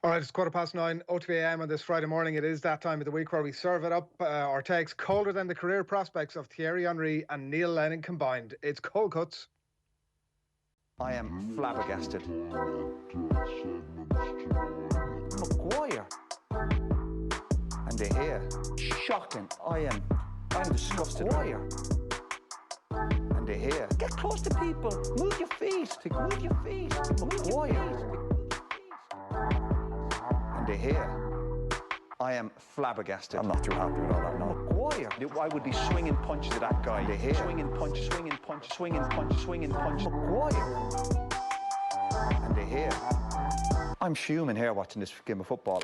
All right, it's 9:15, OTB AM on this Friday morning. It is that time of the week where we serve it up, our takes colder than the career prospects of Thierry Henry and Neil Lennon combined. It's Cold Cuts. I am flabbergasted. Maguire. And De Gea. Shocking. I'm disgusted. Maguire. And De Gea. Get close to people. Move your feet. Move your feet. Maguire. And De Gea. I am flabbergasted. I'm not too happy with all that, no. Maguire. I would be swinging punches at that guy. De Gea. Swinging punches, swinging punches, swinging punches, swinging punches. Maguire. And De Gea. I'm fuming here watching this game of football.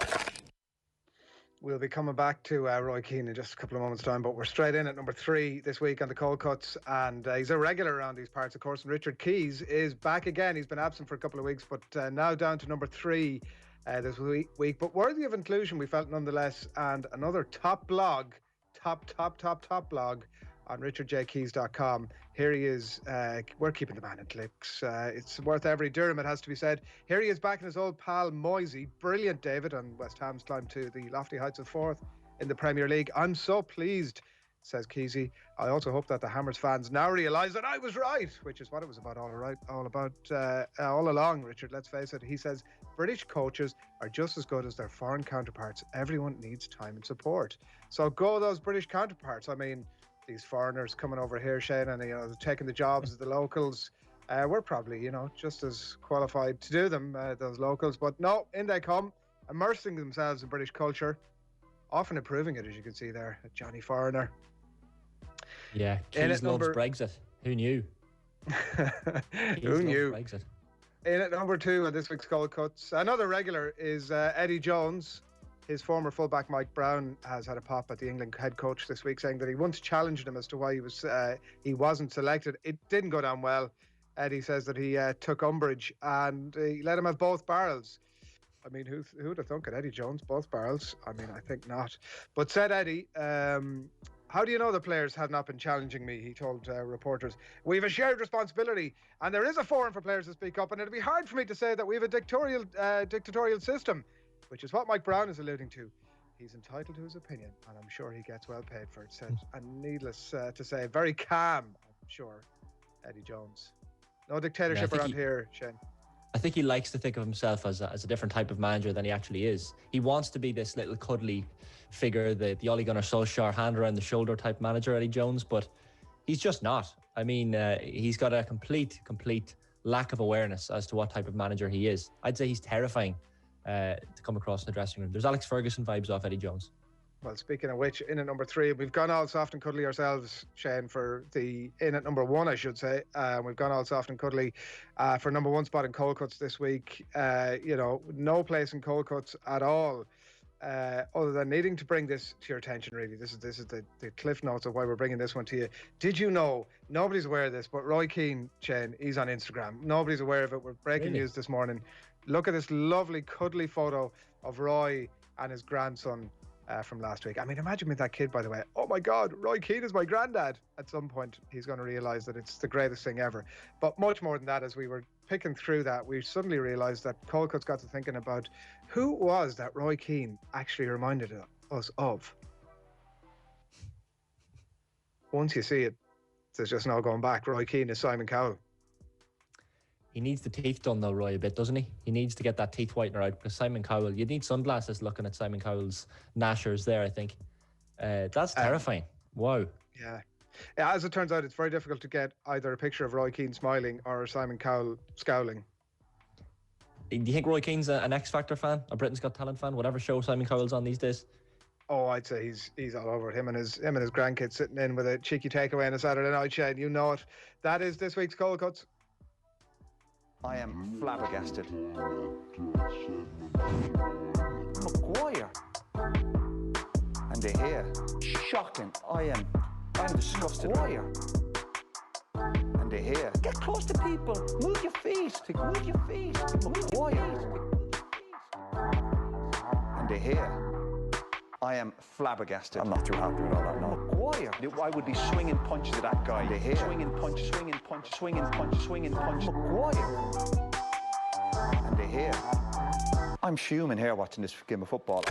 We'll be coming back to Roy Keane in just a couple of moments' time, but we're straight in at number 3 this week on the Cold Cuts, and he's a regular around these parts, of course. And Richard Keys is back again. He's been absent for a couple of weeks, but now down to number 3 this week. But worthy of inclusion, we felt nonetheless, and another top blog, top blog on richardjkeys.com. Here he is. We're keeping the man in clicks. It's worth every dirham, it has to be said. Here he is back in his old pal Moisey. Brilliant, David, on West Ham's climb to the lofty heights of 4th in the Premier League. I'm so pleased, says Keysy. I also hope that the Hammers fans now realise that I was right, which is what it was about all along, Richard. Let's face it. He says British coaches are just as good as their foreign counterparts. Everyone needs time and support. So go those British counterparts. I mean, these foreigners coming over here, Shane, and taking the jobs of the locals. We're probably, just as qualified to do them, those locals. But no, in they come, immersing themselves in British culture, often improving it, as you can see there, Johnny Foreigner. Yeah, Keys loves Brexit. Who knew? Who knew? Brexit. In at number 2 on this week's Cold Cuts, another regular is Eddie Jones. His former fullback Mike Brown has had a pop at the England head coach this week, saying that he once challenged him as to why he wasn't selected. It didn't go down well. Eddie says that he took umbrage and he let him have both barrels. I mean, who'd have thunk it? Eddie Jones, both barrels? I mean, I think not. But said Eddie, how do you know the players have not been challenging me? He told reporters. We have a shared responsibility, and there is a forum for players to speak up, and it'll be hard for me to say that we have a dictatorial system, which is what Mike Brown is alluding to. He's entitled to his opinion, and I'm sure he gets well paid for it, said. And needless to say, very calm, I'm sure, Eddie Jones. No dictatorship around here, Shane. I think he likes to think of himself as a different type of manager than he actually is. He wants to be this little cuddly figure, the Ole Gunnar Solskjaer hand around the shoulder type manager, Eddie Jones, but he's just not. I mean, he's got a complete lack of awareness as to what type of manager he is. I'd say he's terrifying to come across in the dressing room. There's Alex Ferguson vibes off Eddie Jones. Well, speaking of which, in at number 3, we've gone all soft and cuddly ourselves, Shane, for the in at number 1, I should say. We've gone all soft and cuddly for number 1 spot in Cold Cuts this week. No place in Cold Cuts at all, other than needing to bring this to your attention, really. This is the cliff notes of why we're bringing this one to you. Did you know, nobody's aware of this, but Roy Keane, Shane, he's on Instagram. Nobody's aware of it. We're breaking news this morning. Look at this lovely, cuddly photo of Roy and his grandson from last week. I mean, imagine with that kid, by the way. Oh my God, Roy Keane is my granddad. At some point, he's going to realise that it's the greatest thing ever. But much more than that, as we were picking through that, we suddenly realised that Cold Cuts got to thinking about who was that Roy Keane actually reminded us of. Once you see it, there's just no going back. Roy Keane is Simon Cowell. He needs the teeth done though, Roy, a bit, doesn't he? He needs to get that teeth whitener out, because Simon Cowell, you'd need sunglasses looking at Simon Cowell's gnashers there, I think. That's terrifying. Wow. Yeah. As it turns out, it's very difficult to get either a picture of Roy Keane smiling or Simon Cowell scowling. Do you think Roy Keane's an X Factor fan, a Britain's Got Talent fan, whatever show Simon Cowell's on these days? Oh, I'd say he's all over it. Him and his grandkids sitting in with a cheeky takeaway on a Saturday night, Shane. You know it. That is this week's Cold Cuts. I am flabbergasted. Maguire. And De Gea. Shocking. I'm disgusted. Maguire. And De Gea. Get close to people. Move your feet. Move your feet. Maguire. And De Gea. I am flabbergasted. I'm not too happy with all that, no. Maguire. I would be swinging punches at that guy. De Gea. Swinging punches, swinging punches, swinging punches, swinging punches. Maguire. And De Gea. I'm fuming here watching this game of football.